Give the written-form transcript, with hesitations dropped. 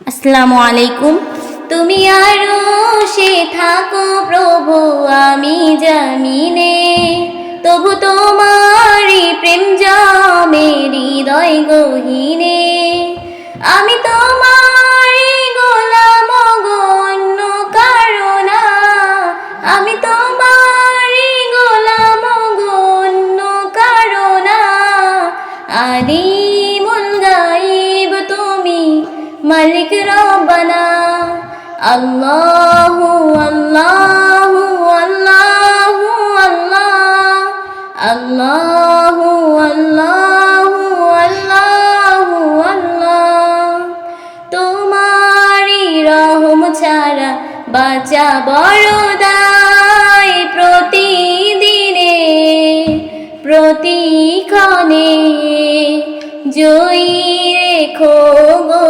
আসসালামু আলাইকুম। তুমি আরশে থাকো প্রভু, আমি জামিনে, তবু তোমারই প্রেম জমে হৃদয় গহীনে। আমি তোমারই গোলাম গো, অন্য কারো না। আমি তোমারই গোলাম গো, অন্য কারো না। আলিমুল গায়ব তুমি, মালিক রব্বানা। আল্লাহু আল্লাহু আল্লাহু আল্লাহ, আল্লাহু আল্লাহু আল্লাহু আল্লাহ। তোমারই রহম ছাড়া বাঁচা বড় দায়, প্রতিদিনে প্রতিক্ষণে জয়ী রেখো গো